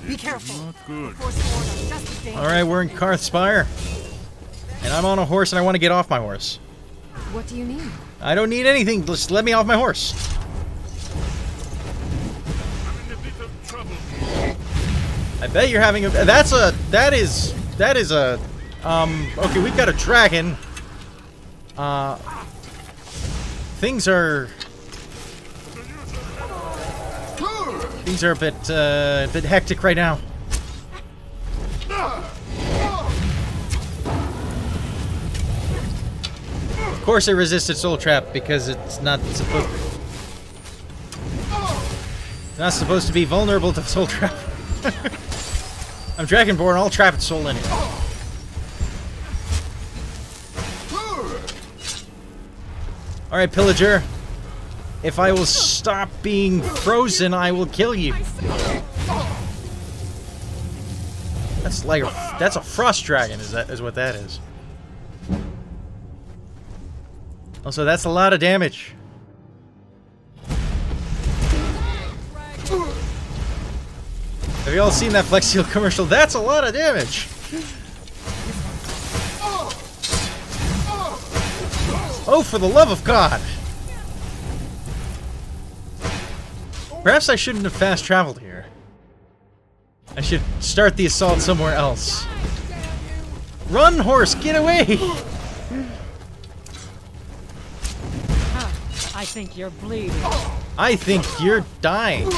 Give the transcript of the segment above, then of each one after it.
Be careful. Not good. Alright, we're in Karthspire. And I'm on a horse and I want to get off my horse. What do you need? I don't need anything. Just let me off my horse. I'm in a bit of trouble. I bet you're having a... That is a... Okay, we've got a dragon. Things are a bit hectic right now. Of course I resisted Soul Trap because it's not supposed to be vulnerable to Soul Trap. I'm Dragonborn, I'll trap its soul anyway. Alright, Pillager. If I will stop being frozen, I will kill you. That's like that's a frost dragon, is what that is. Also, that's a lot of damage. Have you all seen that Flex Seal commercial? That's a lot of damage. Oh, for the love of God! Perhaps I shouldn't have fast traveled here. I should start the assault somewhere else. Run, horse! Get away! I think you're bleeding. I think you're dying.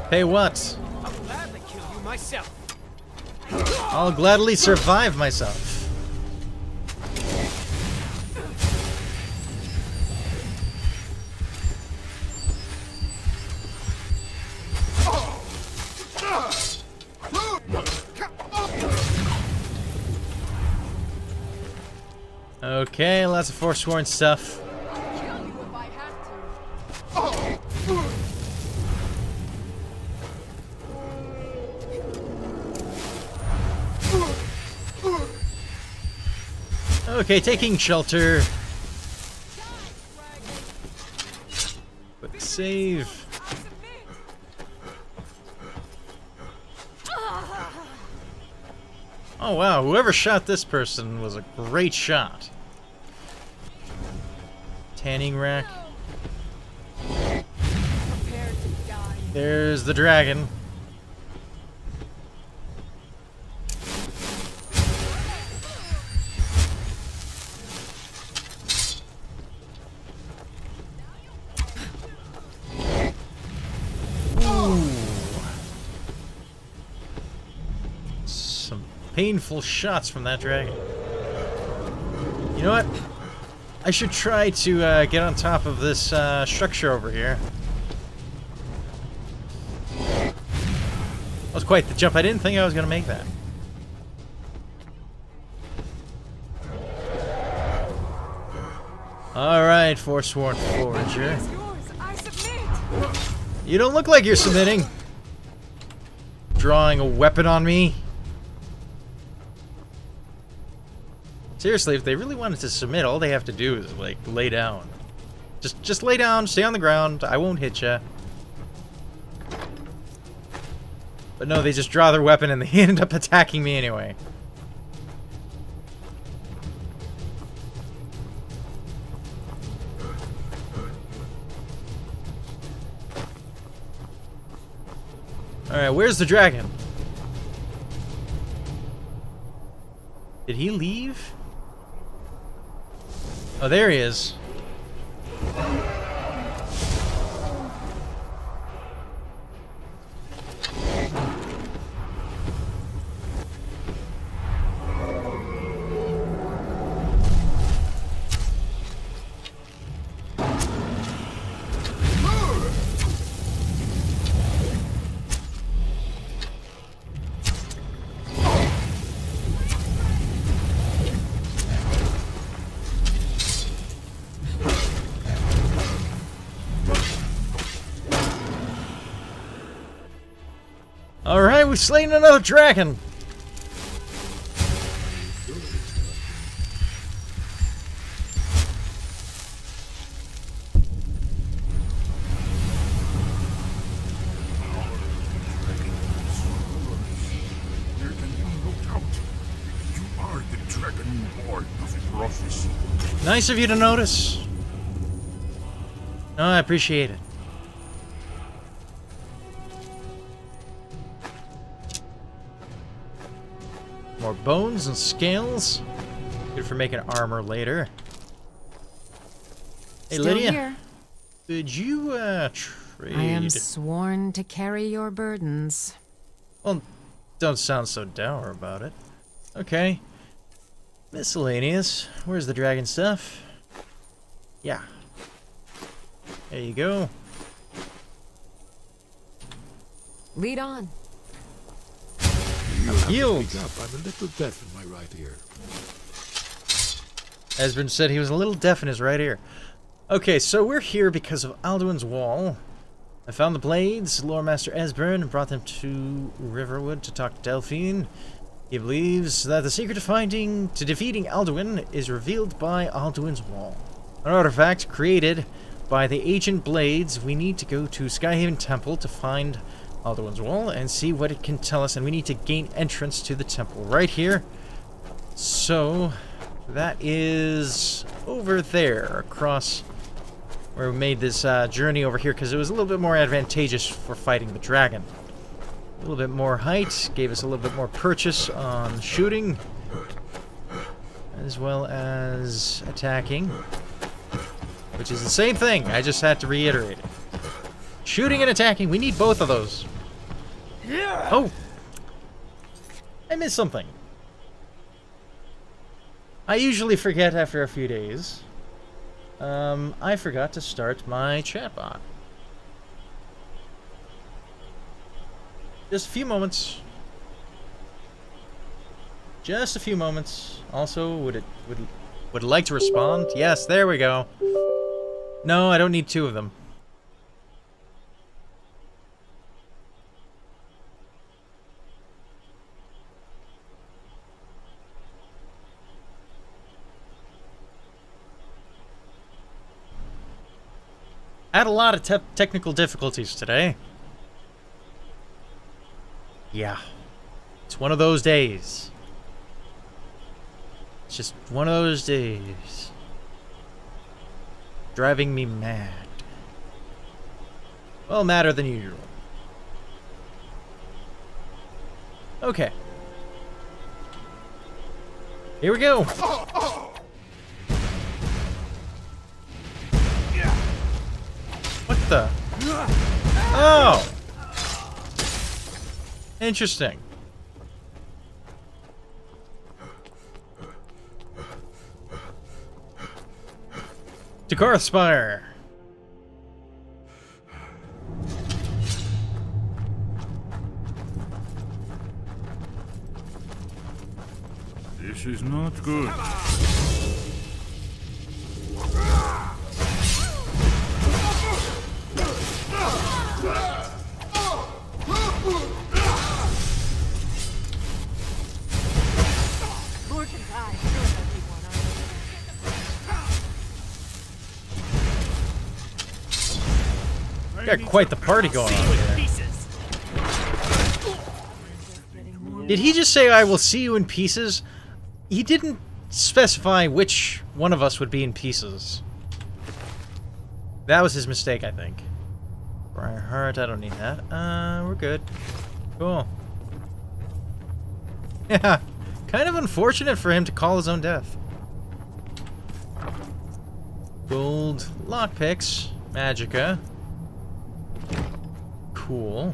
Pay what? I'll gladly kill you myself. I'll gladly survive myself. Okay, lots of Forsworn stuff. Okay, taking shelter. Quick save. Oh wow, whoever shot this person was a great shot. Tanning rack. There's the dragon. Painful shots from that dragon. You know what? I should try to get on top of this structure over here. That was quite the jump. I didn't think I was going to make that. Alright, Forsworn Forager. You don't look like you're submitting. Drawing a weapon on me. Seriously, if they really wanted to submit, all they have to do is, like, lay down. Just lay down, stay on the ground, I won't hit ya. But no, they just draw their weapon and they end up attacking me anyway. Alright, where's the dragon? Did he leave? Oh, there he is. we've slain another dragon! There can be no doubt. You are the dragonborn of prophecy. Nice of you to notice. No, I appreciate it. More bones and scales. Good for making armor later. Hey, Still Lydia. here. Could you, trade? I am sworn to carry your burdens. Well, don't sound so dour about it. Okay. Miscellaneous. Where's the dragon stuff? Yeah. There you go. Lead on. Yield. Speak up. I'm a little deaf in my right ear. Esbern said he was a little deaf in his right ear. Okay, so we're here because of Alduin's Wall. I found the blades, Lore Master Esbern, and brought them to Riverwood to talk to Delphine. He believes that the secret to defeating Alduin is revealed by Alduin's Wall. An artifact created by the ancient blades. We need to go to Skyhaven Temple to find Alduin's Wall and see what it can tell us, and we need to gain entrance to the temple right here. So that is over there, across where we made this journey over here, because it was a little bit more advantageous for fighting the dragon. A little bit more height, gave us a little bit more purchase on shooting, as well as attacking, which is the same thing. I just had to reiterate it. Shooting and attacking, we need both of those. Oh! I missed something. I usually forget after a few days. I forgot to start my chatbot. Just a few moments. Just a few moments. Also, would it like to respond? Yes, there we go. No, I don't need two of them. Had a lot of technical difficulties today. Yeah. It's one of those days. It's just one of those days. Driving me mad. Well, madder than usual. Okay. Here we go. What the? Oh! Interesting. To Garthspire. This is not good. Got quite the party going on here. Did he just say, "I will see you in pieces"? He didn't specify which one of us would be in pieces. That was his mistake, I think. Briar Heart, I don't need that. We're good. Cool. Yeah, kind of unfortunate for him to call his own death. Gold lockpicks, magicka. Cool.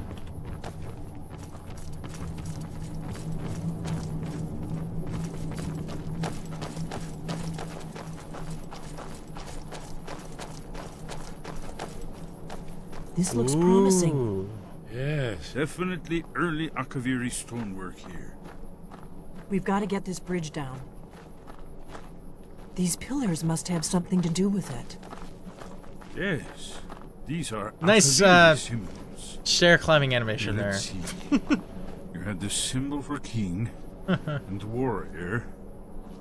This looks promising. Ooh. Yes, definitely early Akaviri stonework here. We've got to get this bridge down. These pillars must have something to do with it. Yes, these are Nice, Akaviri symbols. Stair climbing animation there. Let's see. had the symbol for king and warrior,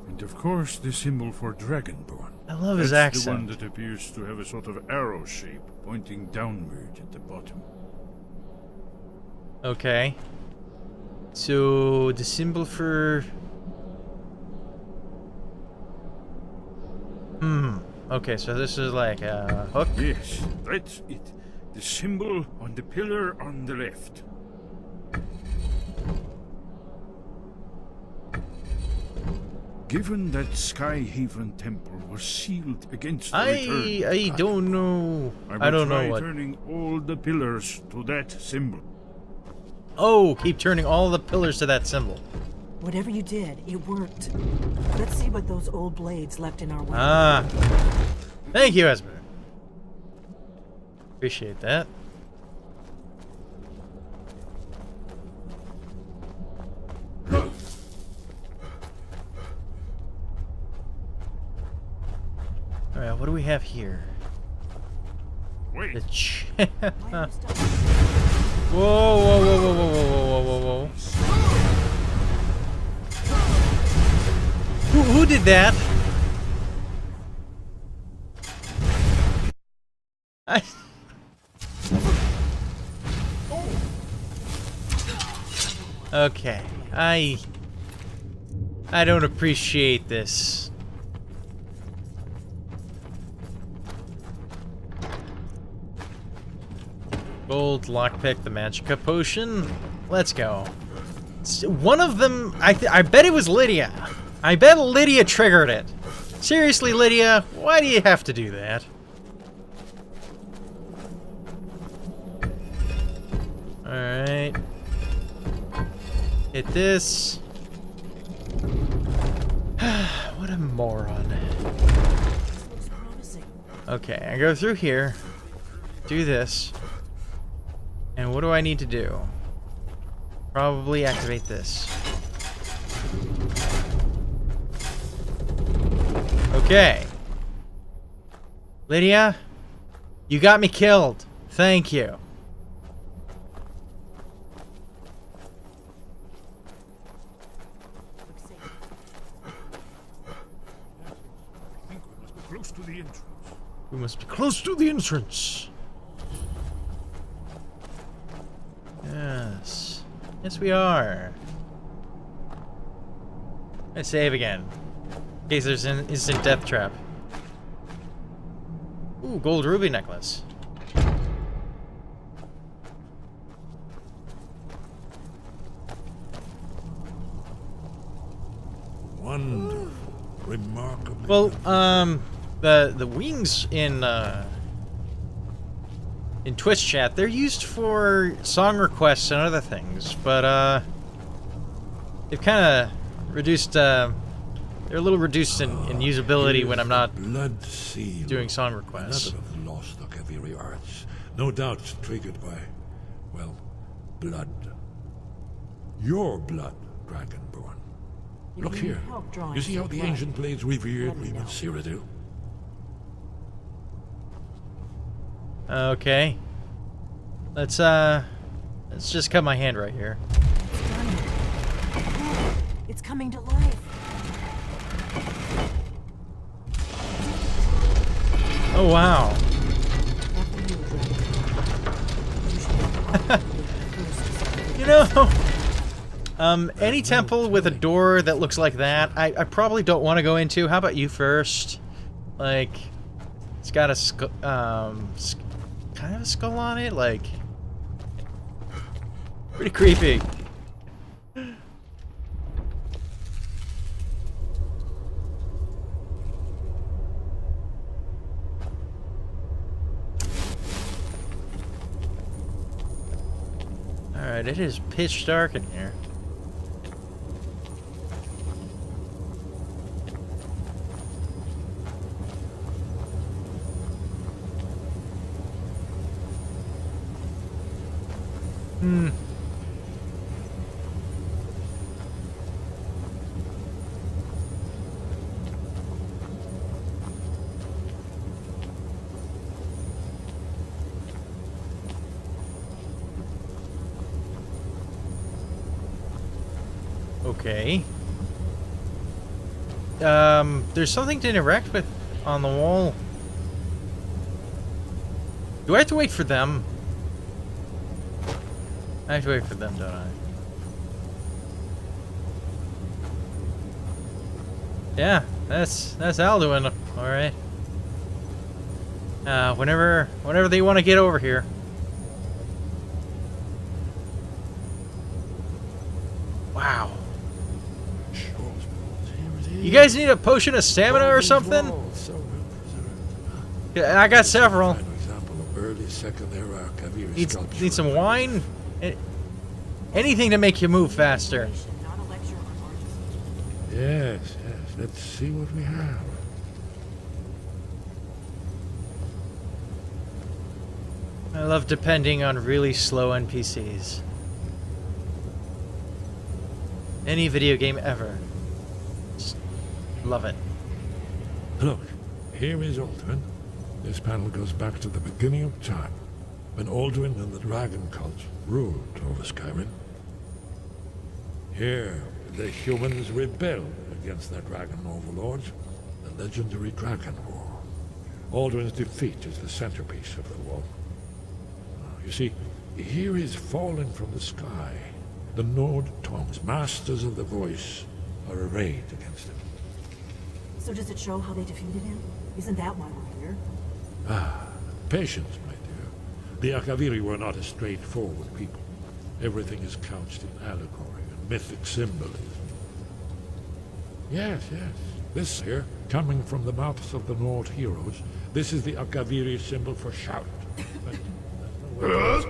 and of course the symbol for dragonborn. I love his That's the one accent. that appears to have a sort of arrow shape pointing downward at the bottom. Okay. So the symbol for... Okay, so this is like a hook. Yes, that's it. The symbol on the pillar on the left. Given that Skyhaven Temple was sealed against the return, I don't know. will I don't know try what. turning all the pillars to that symbol. Oh, keep turning all the pillars to that symbol. Whatever you did, it worked. Let's see what those old blades left in our way. Ah. Thank you, Esper. Appreciate that. Alright, what do we have here? Wait, The Why are you stuck? Whoa, whoa, whoa, whoa, whoa, whoa, whoa, whoa, whoa. Who did that? Okay, I don't appreciate this. Gold lockpick, the Magica potion. Let's go. One of them, I bet it was Lydia. I bet Lydia triggered it. Seriously, Lydia, why do you have to do that? Alright. Hit this. What a moron. This looks promising. Okay, I go through here. Do this. And what do I need to do? Probably activate this. Okay. Lydia, you got me killed. Thank you. Looks safe. I think we must be close to the entrance. We must be close to the entrance. Yes. Yes, we are. Let's save again. In case there's an instant death trap. Ooh, gold ruby necklace. Wonderful. Remarkable. Well, the wings in Twitch chat, they're used for song requests and other things, but they've kind of reduced. They're a little reduced in usability when I'm not Blood seal. doing song requests. Another of the lost Okaviri arts. No doubt triggered by, well, blood. Your blood, Dragonborn. If Look you here. need help drawing You see how some the blood, ancient blades revered let me know. Weeman Cyrodiil? Okay. Let's just cut my hand right here. It's coming to life. Oh wow. After you, Dragon. You should have first. You know, any temple with a door that looks like that, I probably don't want to go into. How about you first? Like, it's got a kind of a skull on it, like, pretty creepy. Alright, it is pitch dark in here. Okay. There's something to interact with on the wall. Do I have to wait for them? I have to wait for them, don't I? Yeah, that's Alduin, alright. Whenever they want to get over here. Wow. You guys need a potion of stamina or something? So well preserved. Yeah, I got several. Final example of early second era Kaviri sculpture. Need some wine? Anything to make you move faster. Not a lecture on artists. Yes, yes. Let's see what we have. I love depending on really slow NPCs. Any video game ever. Just love it. Look, here is Alduin. This panel goes back to the beginning of time, when Alduin and the dragon cult ruled over Skyrim. Here, the humans rebelled against their dragon overlords, the legendary Dragon War. Alduin's defeat is the centerpiece of the wall. You see, here is falling from the sky. The Nord Tongs, masters of the voice, are arrayed against him. So does it show how they defeated him? Isn't that why we're here? Patience, my dear. The Akaviri were not a straightforward people. Everything is couched in allegory and mythic symbolism. Yes, yes. This here, coming from the mouths of the Nord heroes, this is the Akaviri symbol for shout. They used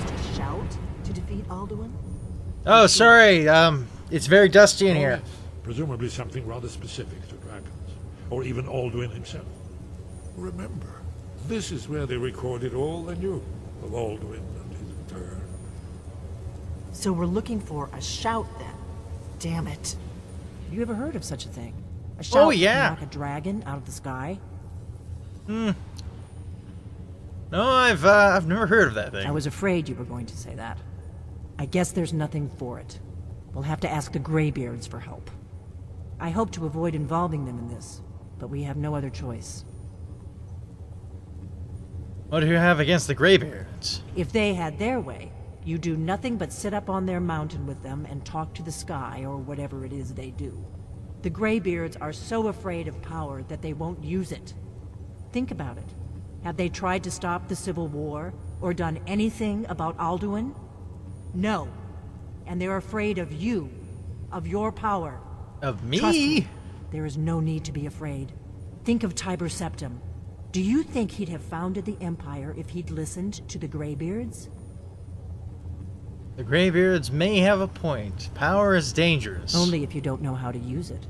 to shout to defeat Alduin? Oh, sorry. It's very dusty in here. Yes. Presumably something rather specific to dragons, or even Alduin himself. Remember, this is where they recorded all they knew of Alduin and his return. So we're looking for a shout then. Damn it. Have you ever heard of such a thing? A shout Oh, yeah. like a dragon out of the sky? No, I've never heard of that thing. I was afraid you were going to say that. I guess there's nothing for it. We'll have to ask the Greybeards for help. I hope to avoid involving them in this, but we have no other choice. What do you have against the Greybeards? If they had their way, you do nothing but sit up on their mountain with them and talk to the sky or whatever it is they do. The Greybeards are so afraid of power that they won't use it. Think about it. Have they tried to stop the Civil War or done anything about Alduin? No. And they're afraid of you, of your power. Of me? Trust me, there is no need to be afraid. Think of Tiber Septim. Do you think he'd have founded the Empire if he'd listened to the Greybeards? The Greybeards may have a point. Power is dangerous. Only if you don't know how to use it.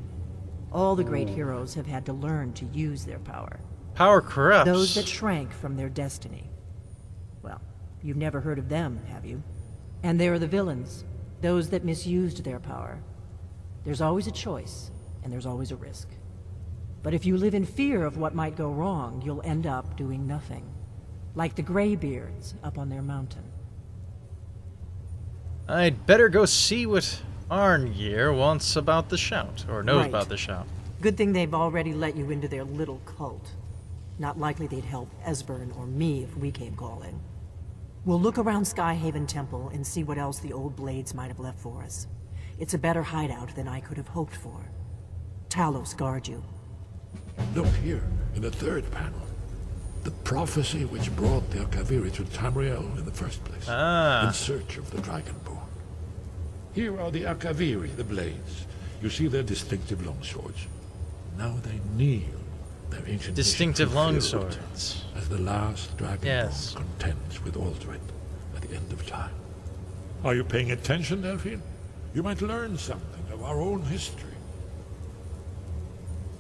All the great heroes have had to learn to use their power. Power corrupts. Those that shrank from their destiny. Well, you've never heard of them, have you? And there are the villains, those that misused their power. There's always a choice, and there's always a risk. But if you live in fear of what might go wrong, you'll end up doing nothing. Like the Greybeards up on their mountain. I'd better go see what Arngeir wants about the shout, or knows Right. about the shout. Good thing they've already let you into their little cult. Not likely they'd help Esbern or me if we came calling. We'll look around Skyhaven Temple and see what else the old blades might have left for us. It's a better hideout than I could have hoped for. Talos guard you. Look here, in the third panel. The prophecy which brought the Akaviri to Tamriel in the first place. In search of the Dragonborn. Here are the Akaviri, the blades. You see their distinctive longswords. Now they kneel. Their ancient Distinctive mission fulfilled longswords. As the last Dragonborn Yes. contends with Aldrin at the end of time. Are you paying attention, Delphine? You might learn something of our own history.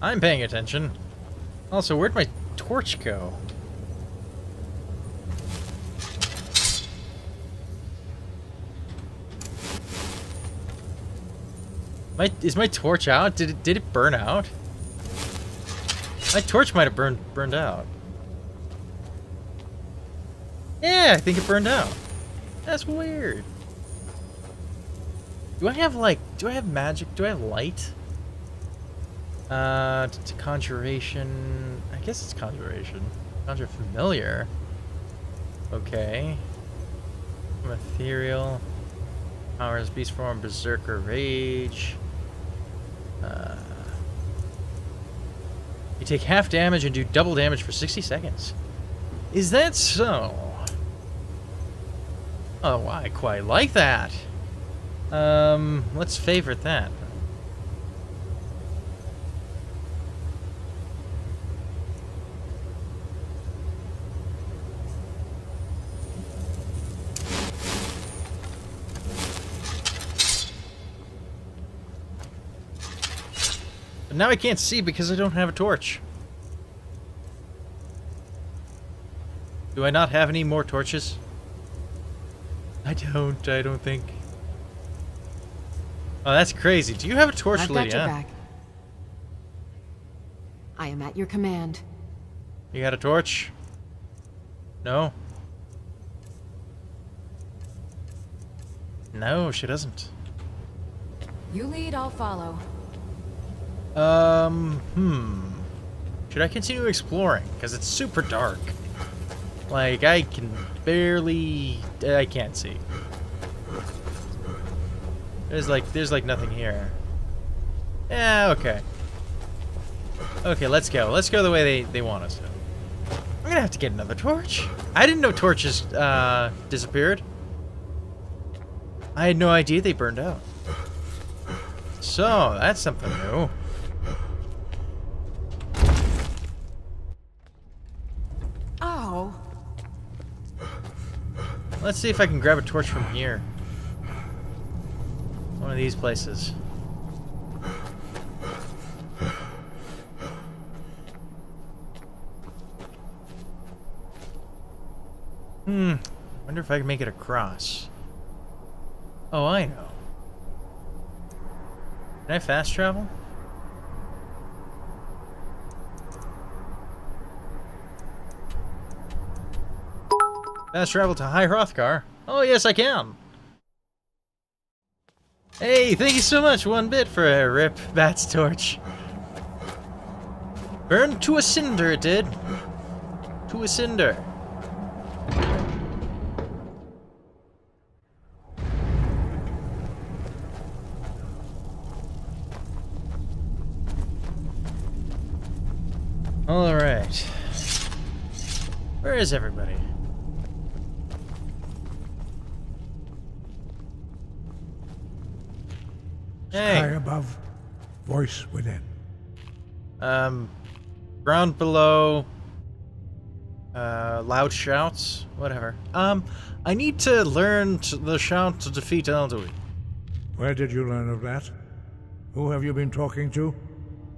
I'm paying attention. Also, where'd my torch go? Is my torch out? Did it burn out? My torch might have burned out. Yeah, I think it burned out. That's weird. Do I have, like... Do I have magic? Do I have light? To conjuration... I guess it's conjuration. Conjure familiar. Okay. From ethereal. Powers, beast form, berserker, rage. You take half damage and do double damage for 60 seconds. Is that so? Oh, I quite like that. Let's favorite that. But now I can't see because I don't have a torch. Do I not have any more torches? I don't think. Oh, that's crazy. Do you have a torch, I've got lady? your Huh? back. I am at your command. You got a torch? No? No, she doesn't. You lead, I'll follow. Should I continue exploring? Because it's super dark. Like, I can barely... I can't see. There's like nothing here. Yeah, okay. Okay, let's go. Let's go the way they want us to. I'm gonna have to get another torch. I didn't know torches, disappeared. I had no idea they burned out. So, that's something new. Oh, Let's see if I can grab a torch from here. One of these places. Wonder if I can make it across. Oh, I know. Can I fast travel? Fast travel to High Hrothgar? Oh, yes, I can. Hey, thank you so much. 1 bit for a rip Bat's torch. Burned to a cinder, it did. To a cinder. All right. Where is everybody? Hey. Sky above, voice within. Ground below. Loud shouts. Whatever. I need to learn the shout to defeat Alduin. Where did you learn of that? Who have you been talking to?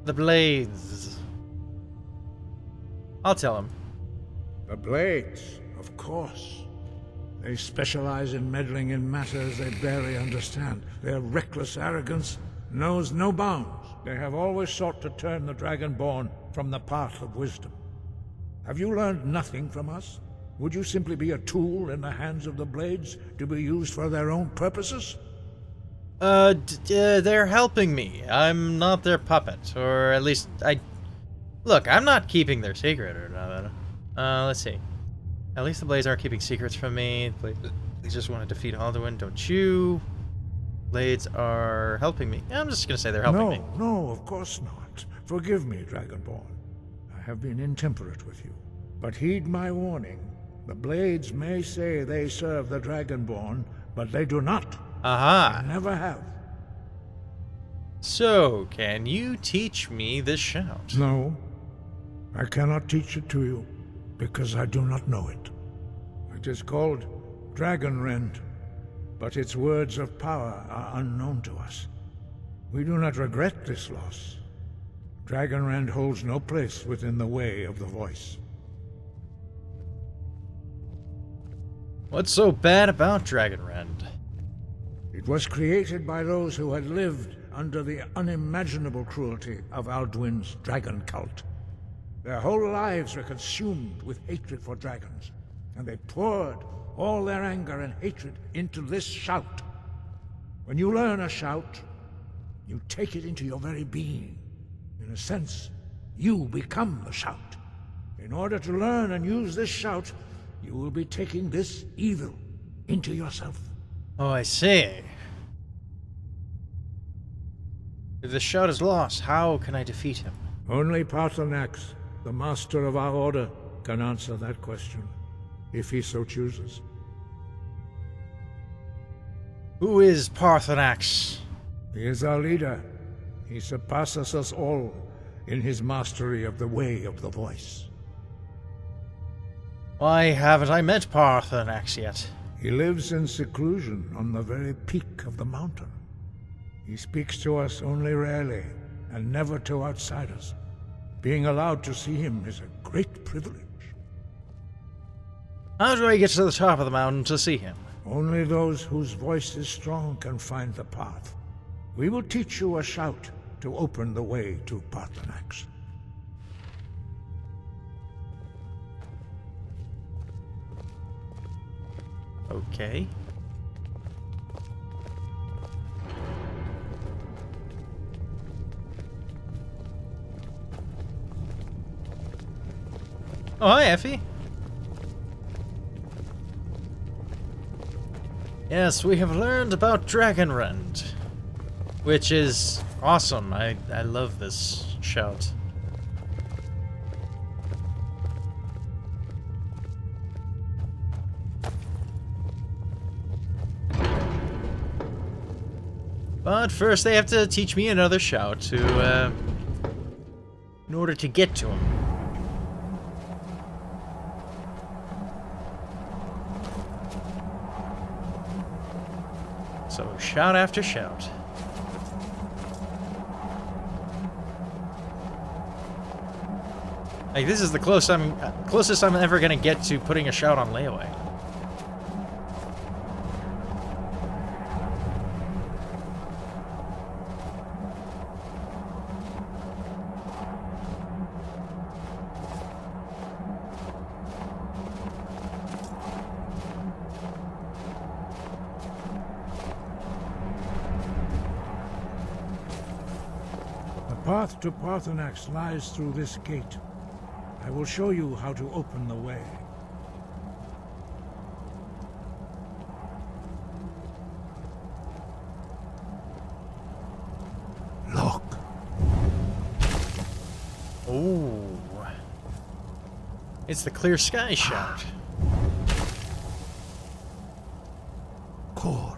The Blades. I'll tell him. The Blades, of course. They specialize in meddling in matters they barely understand. Their reckless arrogance knows no bounds. They have always sought to turn the Dragonborn from the path of wisdom. Have you learned nothing from us? Would you simply be a tool in the hands of the Blades to be used for their own purposes? They're helping me. I'm not their puppet, or at least Look, I'm not keeping their secret or nothing. Let's see. At least the Blades aren't keeping secrets from me. They just want to defeat Alduin, don't you? Blades are helping me. I'm just gonna say they're helping me. No, of course not. Forgive me, Dragonborn. I have been intemperate with you. But heed my warning. The Blades may say they serve the Dragonborn, but they do not. Aha. They never have. So, can you teach me this shout? No, I cannot teach it to you, because I do not know it. It is called Dragonrend, but its words of power are unknown to us. We do not regret this loss. Dragonrend holds no place within the way of the voice. What's so bad about Dragonrend? It was created by those who had lived under the unimaginable cruelty of Alduin's dragon cult. Their whole lives were consumed with hatred for dragons, and they poured all their anger and hatred into this shout. When you learn a shout, you take it into your very being. In a sense, you become the shout. In order to learn and use this shout, you will be taking this evil into yourself. Oh, I see. If the shout is lost, how can I defeat him? Only Paarthurnax, the master of our order, can answer that question, if he so chooses. Who is Paarthurnax? He is our leader. He surpasses us all in his mastery of the way of the voice. Why haven't I met Paarthurnax yet? He lives in seclusion on the very peak of the mountain. He speaks to us only rarely, and never to outsiders. Being allowed to see him is a great privilege. How do I get to the top of the mountain to see him? Only those whose voice is strong can find the path. We will teach you a shout to open the way to Paarthurnax. Okay. Oh, hi, Effie. Yes, we have learned about Dragonrend, which is awesome. I love this shout. But first they have to teach me another shout to, in order to get to him. So, shout after shout. Like, this is the closest I'm ever gonna get to putting a shout on layaway. The path to Paarthurnax lies through this gate. I will show you how to open the way. Look. Oh. It's the clear sky shout. Core.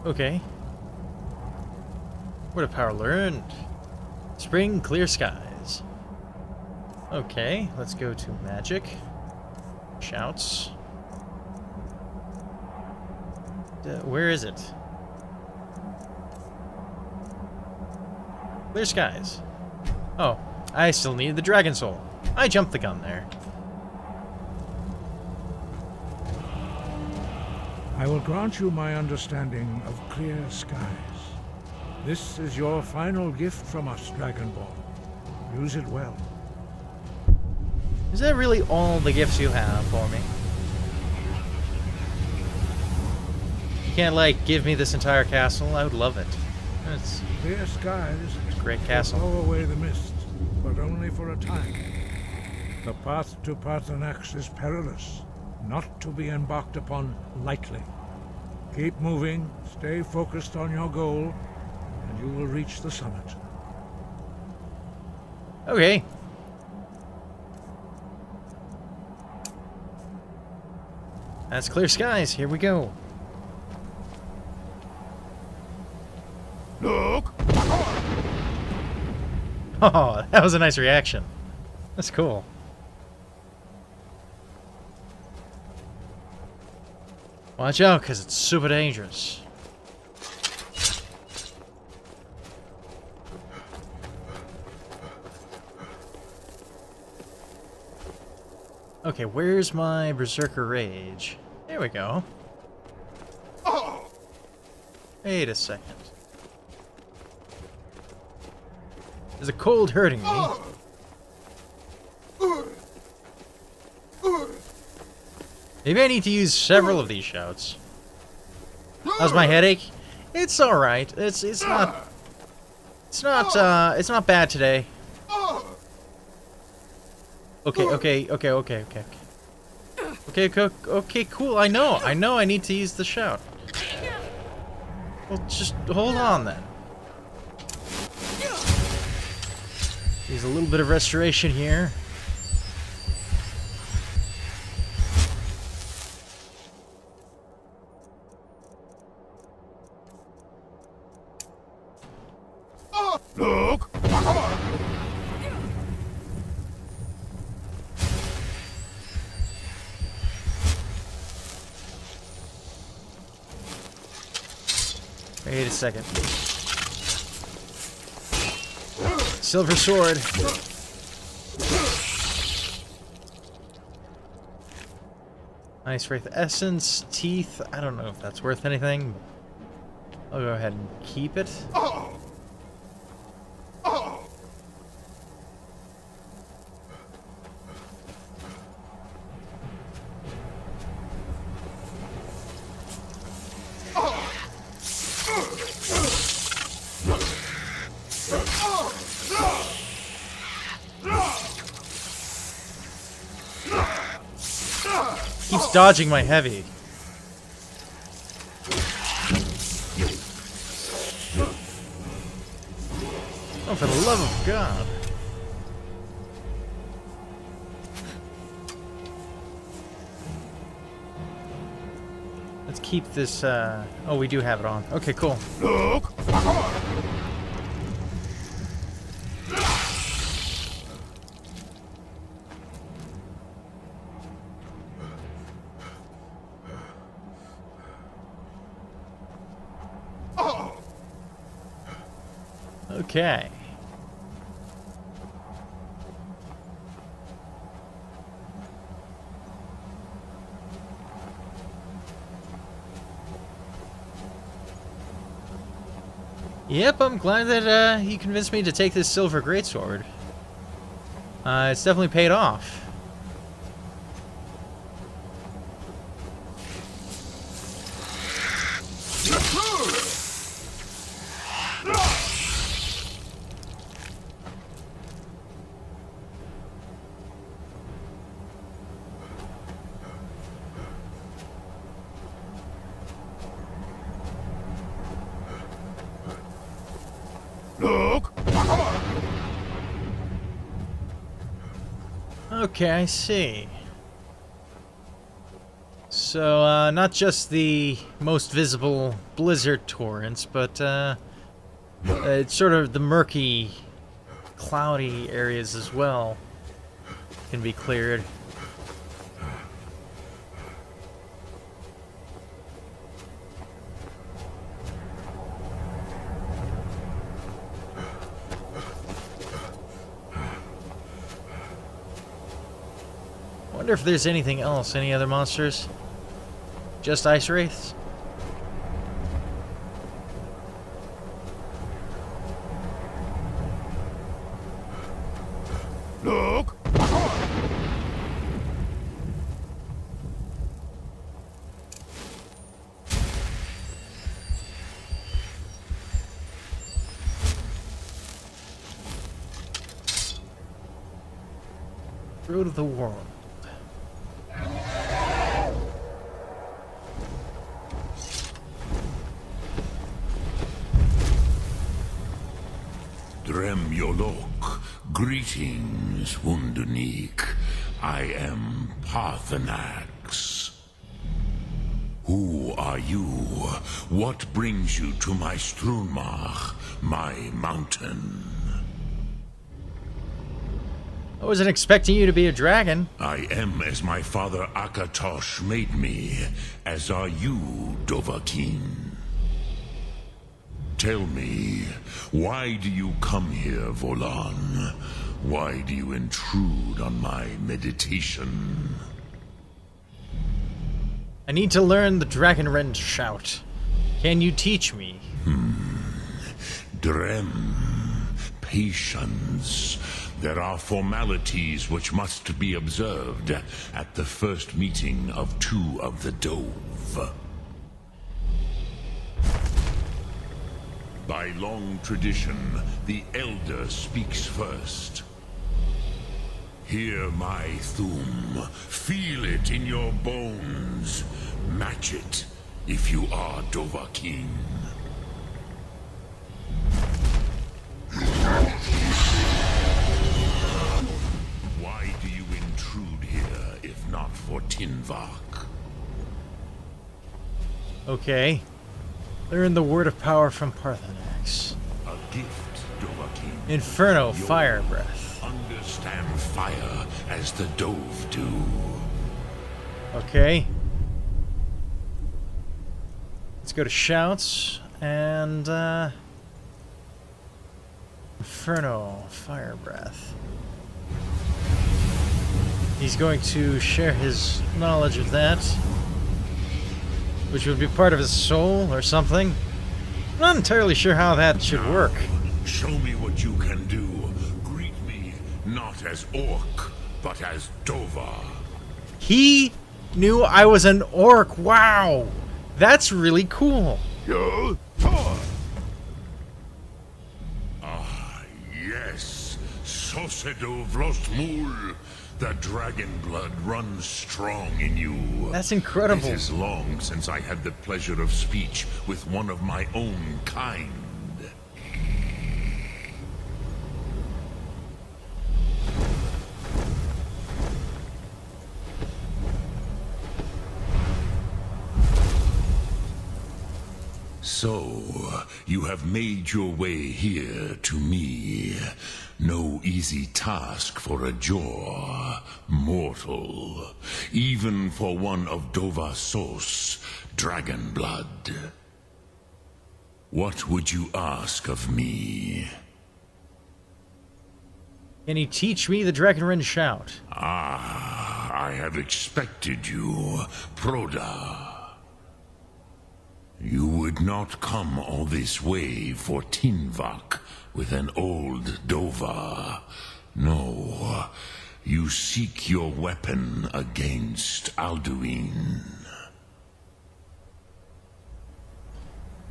Okay. What a power learned. Spring, clear skies. Okay, let's go to magic. Shouts. Where is it? Clear skies. Oh, I still need the dragon soul. I jumped the gun there. I will grant you my understanding of clear skies. This is your final gift from us, Dragonborn. Use it well. Is that really all the gifts you have for me? You can't, like, give me this entire castle? I would love it. It's Clear skies a great will castle. blow away the mist, but only for a time. The path to Paarthurnax is perilous, not to be embarked upon lightly. Keep moving, stay focused on your goal, and you will reach the summit. Okay. That's clear skies. Here we go. Look! Oh, that was a nice reaction. That's cool. Watch out, because it's super dangerous. Okay, where's my Berserker Rage? There we go. Wait a second. Is the cold hurting me? Maybe I need to use several of these shouts. How's my headache? It's all right. It's not bad today. Okay, cool. I know I need to use the shout. Well, just hold on then. Use a little bit of restoration here. Look! Wait a second. Silver sword. Nice Wraith Essence. Teeth. I don't know if that's worth anything. I'll go ahead and keep it. Keeps dodging my heavy. Oh, for the love of God. Let's keep this, oh, we do have it on. Okay, cool. Look! Okay. Yep, I'm glad that he convinced me to take this silver greatsword. It's definitely paid off. Look! Okay, I see. So, not just the most visible blizzard torrents, but, it's sort of the murky, cloudy areas as well can be cleared. Wonder if there's anything else. Any other monsters? Just ice wraiths? Look! Road of the World. Drem Yolok, greetings, Wunderneek. I am Parthenax. Who are you? What brings you to my Strunmach, my mountain? I wasn't expecting you to be a dragon. I am as my father Akatosh made me, as are you, Dovahkiin. Tell me, why do you come here, Volan? Why do you intrude on my meditation? I need to learn the Dragonrend shout. Can you teach me? Drem, patience. There are formalities which must be observed at the first meeting of two of the Dove. By long tradition, the Elder speaks first. Hear my Thum. Feel it in your bones. Match it if you are Dovahkiin. Why do you intrude here if not for Tinvak? Okay. Learn the word of power from Parthenax. A gift, Dovahkiin. Inferno, fire breath. Understand fire as the Dove do. Okay. Let's go to shouts and Inferno, fire breath. He's going to share his knowledge of that, which would be part of his soul or something. I'm not entirely sure how that should work. Show me what you can do. Greet me not as Orc, but as Dova. He knew I was an orc. Wow. That's really cool. Ah, yes. Sosedo Vrostmul. The dragon blood runs strong in you. That's incredible. It is long since I had the pleasure of speech with one of my own kind. So, you have made your way here to me. No easy task for a jaw, mortal. Even for one of Dovasos, dragon blood. What would you ask of me? Can he teach me the Dragonrend shout? Ah, I have expected you, Proda. You would not come all this way for Tinvak with an old Dova. No, you seek your weapon against Alduin.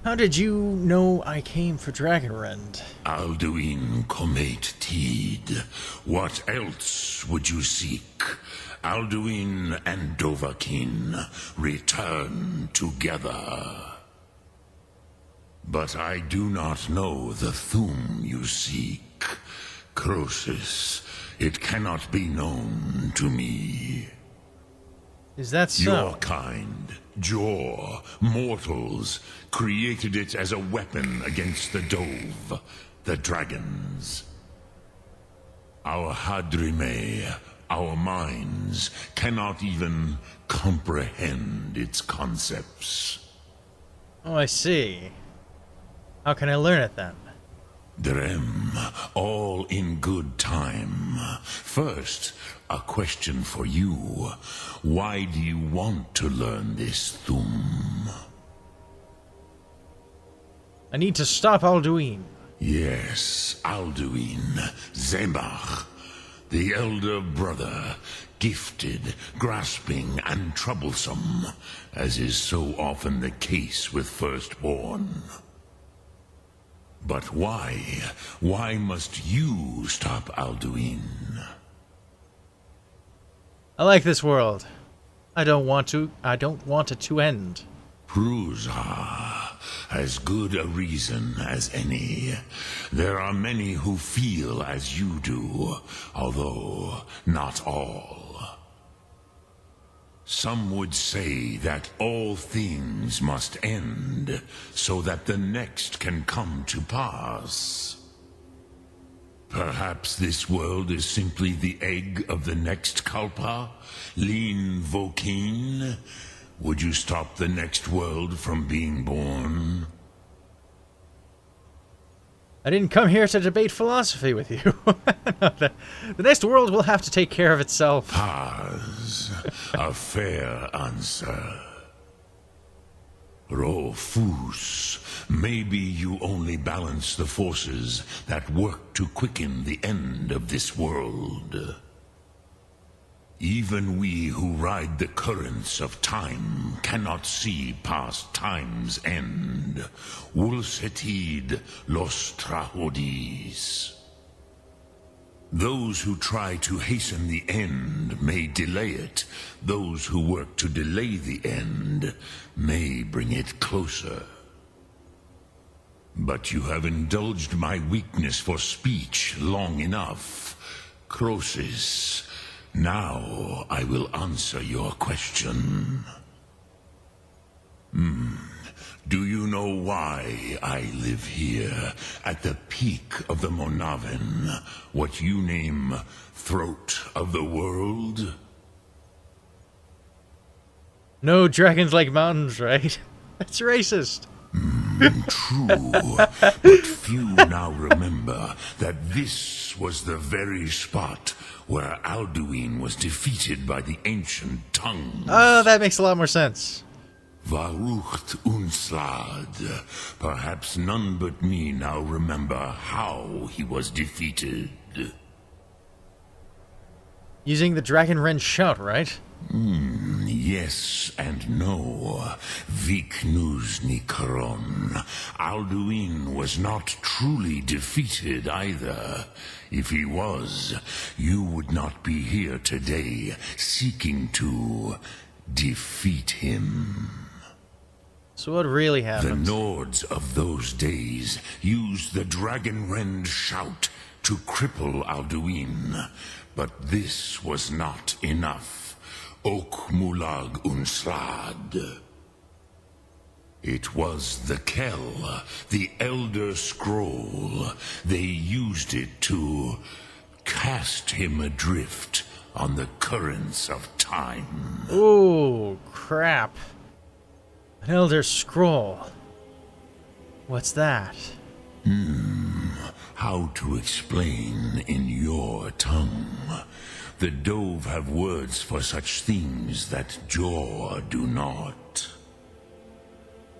How did you know I came for Dragonrend? Alduin Comate Teed. What else would you seek? Alduin and Dovahkiin return together. But I do not know the Thum you seek. Croesus, it cannot be known to me. Is that so? Your kind, Jor, mortals, created it as a weapon against the Dove, the dragons. Our Hadrime, our minds, cannot even comprehend its concepts. Oh, I see. How can I learn it then? Drem, all in good time. First, a question for you. Why do you want to learn this Thum? I need to stop Alduin. Yes, Alduin, Zemach, the elder brother, gifted, grasping, and troublesome, as is so often the case with firstborn. But why? Why must you stop Alduin? I like this world. I don't want it to end. Prusa, as good a reason as any. There are many who feel as you do, although not all. Some would say that all things must end, so that the next can come to pass. Perhaps this world is simply the egg of the next Kalpa, Lin Vokin. Would you stop the next world from being born? I didn't come here to debate philosophy with you. The next world will have to take care of itself. Paz, a fair answer. Rofus, Maybe you only balance the forces that work to quicken the end of this world. Even we who ride the currents of time cannot see past time's end. Wulsetid los trahodis. Those who try to hasten the end may delay it. Those who work to delay the end may bring it closer. But you have indulged my weakness for speech long enough. Croesus, now I will answer your question. Do you know why I live here, at the peak of the Monaven, what you name throat of the world? No dragons like mountains, right? That's racist. True, but few now remember that this was the very spot where Alduin was defeated by the ancient tongues. Oh, that makes a lot more sense. Varucht Unslad. Perhaps none but me now remember how he was defeated. Using the Dragon Wrench shout, right? Yes and no. Viknus Nikaron. Alduin was not truly defeated either. If he was, you would not be here today seeking to defeat him. So what really The happened? Nords of those days used the Dragonrend shout to cripple Alduin, but this was not enough. Ok Mulag Unslad. It was the Kell, the Elder Scroll. They used it to cast him adrift on the currents of time. Oh, crap. An Elder Scroll. What's that? How to explain in your tongue? The Dove have words for such things that Jor do not.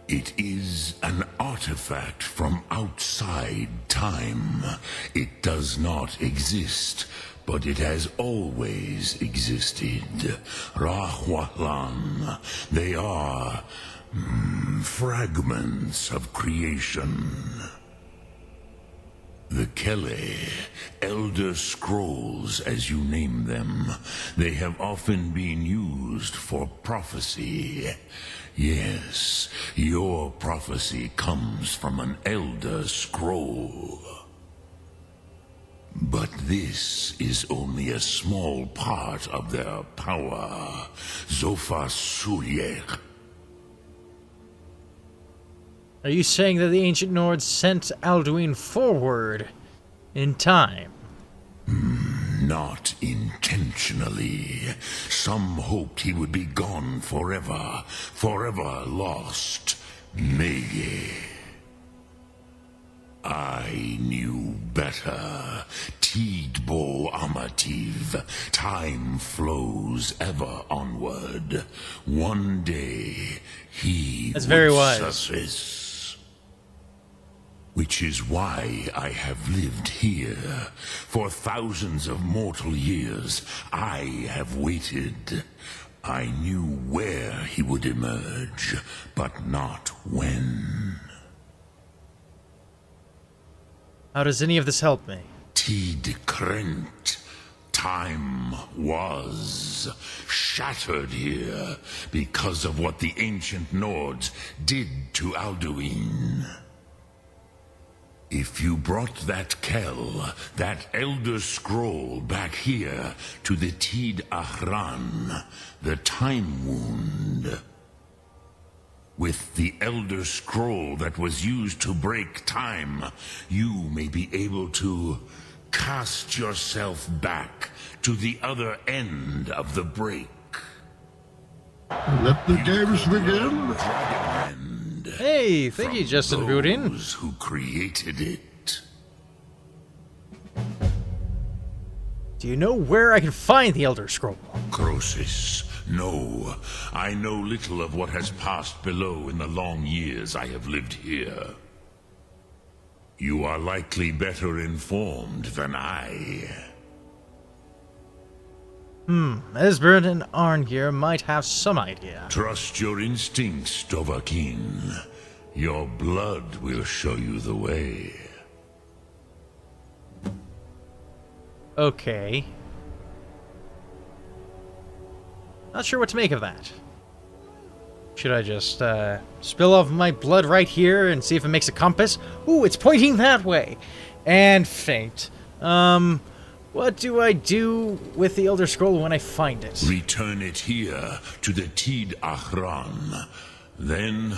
It is an artifact from outside time. It does not exist, but it has always existed. Rahwahlan. They are fragments of creation. The Kele, Elder Scrolls as you name them, they have often been used for prophecy. Yes, your prophecy comes from an Elder Scroll. But this is only a small part of their power. Zofa Sulyek. Are you saying that the ancient Nords sent Alduin forward in time? Not intentionally. Some hoped he would be gone forever, forever lost. Maybe. I knew better. Tidbo Amativ. Time flows ever onward. One day he That's very would wise. surface. Which is why I have lived here. For thousands of mortal years, I have waited. I knew where he would emerge, but not when. How does any of this help me? Tid Krent. Time was shattered here because of what the ancient Nords did to Alduin. If you brought that Kell, that Elder Scroll back here to the Tid Ahran, the Time Wound, with the Elder Scroll that was used to break time, you may be able to cast yourself back to the other end of the break. Let the games begin. Dragonrend. Hey, thank you, Justin Boudin. Those who created it. Do you know where I can find the Elder Scroll? Croesus, No, I know little of what has passed below in the long years I have lived here. You are likely better informed than I. Esbern and Arngeir might have some idea. Trust your instincts, Dovahkiin. Your blood will show you the way. Okay. Not sure what to make of that. Should I just spill off my blood right here and see if it makes a compass? Ooh, it's pointing that way! And faint. What do I do with the Elder Scroll when I find it? Return it here to the Tid Achran. Then,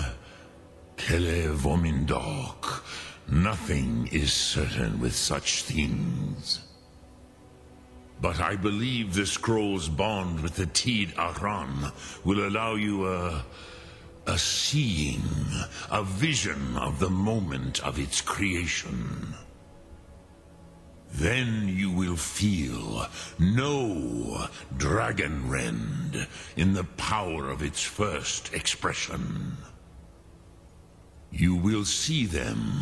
Kele Vomindok. Nothing is certain with such things. But I believe the scroll's bond with the Tid Achran will allow you a seeing, a vision of the moment of its creation. Then you will feel, know Dragonrend in the power of its first expression. You will see them,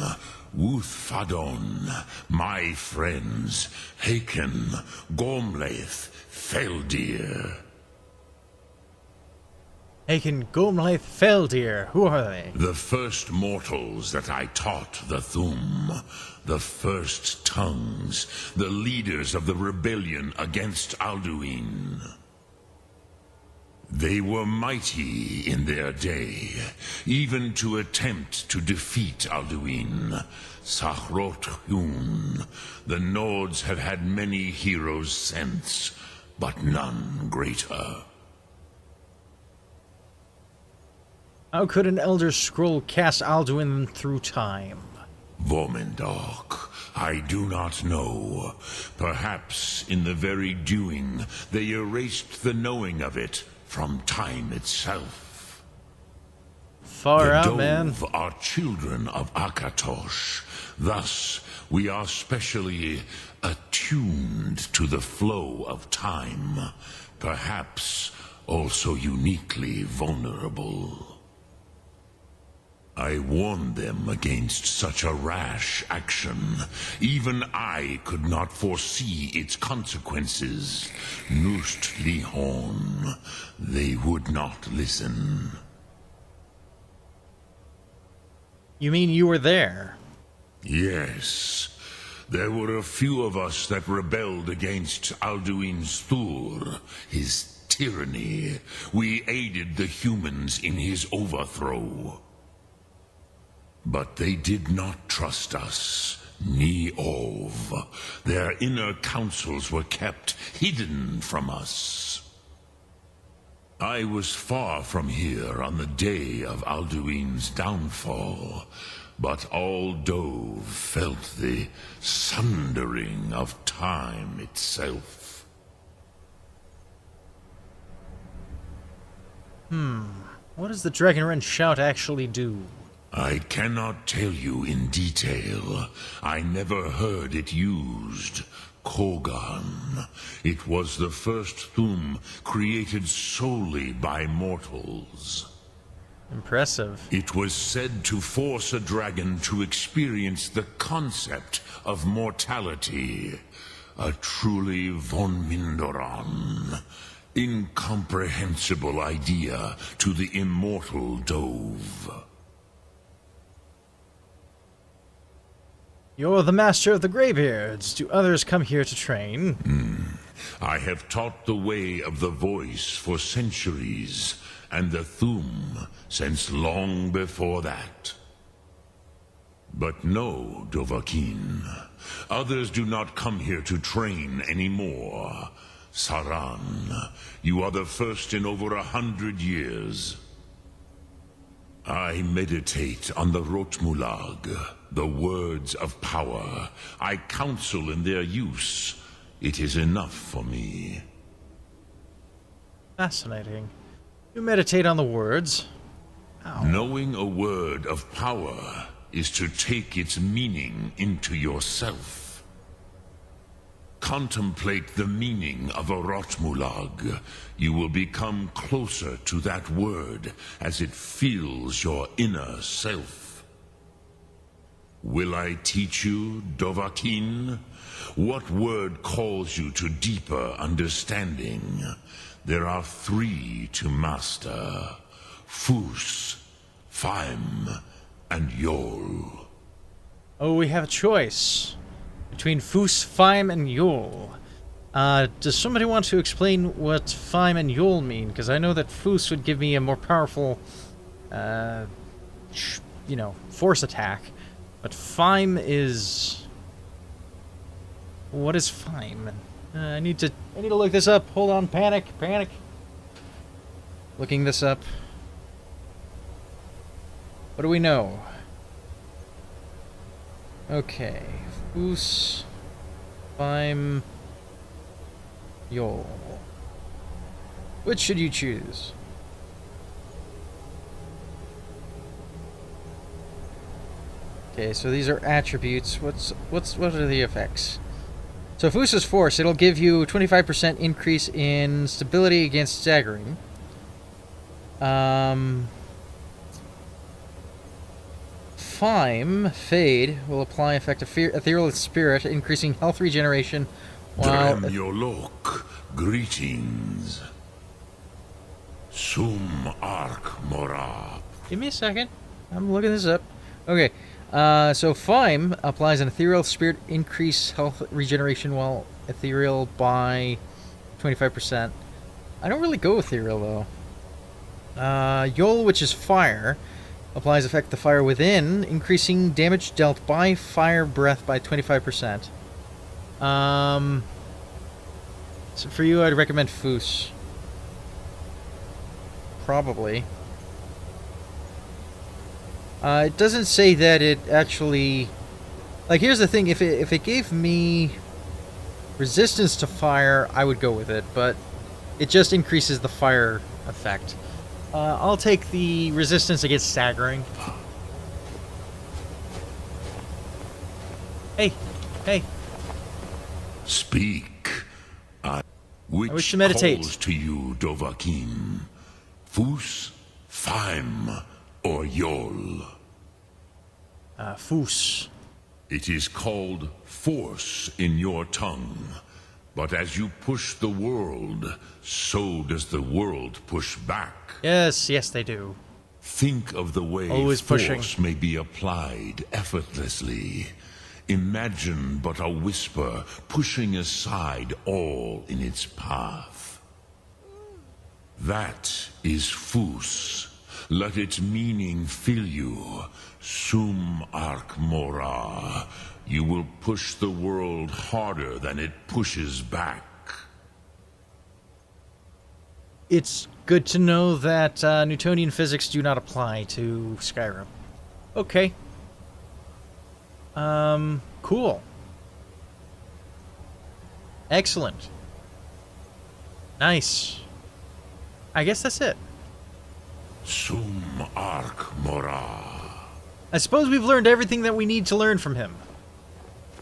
Wuthfadon, my friends, Haken, Gormlaith, Feldir. Haken, Gormlaith, Feldir, who are they? The first mortals that I taught the Thum, the first tongues, the leaders of the rebellion against Alduin. They were mighty in their day, even to attempt to defeat Alduin. Sahrot-Hun, the Nords have had many heroes since, but none greater. How could an Elder Scroll cast Alduin through time? Vomindok, I do not know. Perhaps in the very doing, they erased the knowing of it from time itself. Far out, man. The Dove are children of Akatosh. Thus, we are specially attuned to the flow of time. Perhaps also uniquely vulnerable. I warned them against such a rash action. Even I could not foresee its consequences. Nust Lihon, they would not listen. You mean you were there? Yes. There were a few of us that rebelled against Alduin Stur, his tyranny. We aided the humans in his overthrow. But they did not trust us, ni Ov. Their inner counsels were kept hidden from us. I was far from here on the day of Alduin's downfall, but all Dove felt the sundering of time itself. What does the Dragonrend shout actually do? I cannot tell you in detail. I never heard it used. Kogan. It was the first Thum created solely by mortals. Impressive. It was said to force a dragon to experience the concept of mortality. A truly von Mindoran. Incomprehensible idea to the immortal Dove. You're the master of the Greybeards. Do others come here to train? I have taught the way of the voice for centuries, and the Thum since long before that. But no, Dovahkiin. Others do not come here to train anymore. Saran, you are the first in over 100 years. I meditate on the Rotmulag, the words of power. I counsel in their use. It is enough for me. Fascinating. You meditate on the words. Ow. Knowing a word of power is to take its meaning into yourself. Contemplate the meaning of a Rotmulag. You will become closer to that word as it fills your inner self. Will I teach you, Dovahkiin? What word calls you to deeper understanding? There are 3 to master: Fus, Faim, and Yol. Oh, we have a choice between Fus, Faim, and Yol. Does somebody want to explain what Faim and Yol mean? Because I know that Fus would give me a more powerful, force attack. But Faim is... What is Faim? I need to look this up. Hold on, panic. Looking this up. What do we know? Okay. Fus, Faim, Yol. Which should you choose? Okay, so these are attributes. What are the effects? So Fus is force. It'll give you a 25% increase in stability against staggering. Faim, Fade, will apply effect of Ethereal Spirit, increasing health regeneration while... Dremyolok, greetings. Sum Ark Mora. Give me a second. I'm looking this up. Okay. So Faim applies an Ethereal Spirit, increase health regeneration while Ethereal by 25%. I don't really go Ethereal, though. Yol, which is fire, applies effect the fire within, increasing damage dealt by fire breath by 25%. So for you, I'd recommend Fus. Probably. It doesn't say that it actually... Like, here's the thing. If it gave me resistance to fire, I would go with it. But it just increases the fire effect. I'll take the resistance against staggering. Hey. Speak. Which I wish to meditate. calls to you, Dovahkiin? Fus, Faim, or Yol? Fus. It is called force in your tongue. But as you push the world, so does the world push back. Yes, they do. Think of the way Always force pushing. may be applied effortlessly. Imagine but a whisper pushing aside all in its path. That is Fus. Let its meaning fill you. Sum Ark Mora. You will push the world harder than it pushes back. It's good to know that Newtonian physics do not apply to Skyrim. Okay. Cool. Excellent. Nice. I guess that's it. Sum Ark Mora. I suppose we've learned everything that we need to learn from him.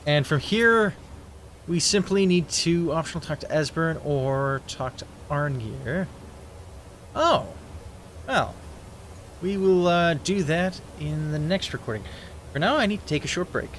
And from here, we simply need to optional talk to Esbern or talk to Arngeir. Oh. Well. We will do that in the next recording. For now, I need to take a short break.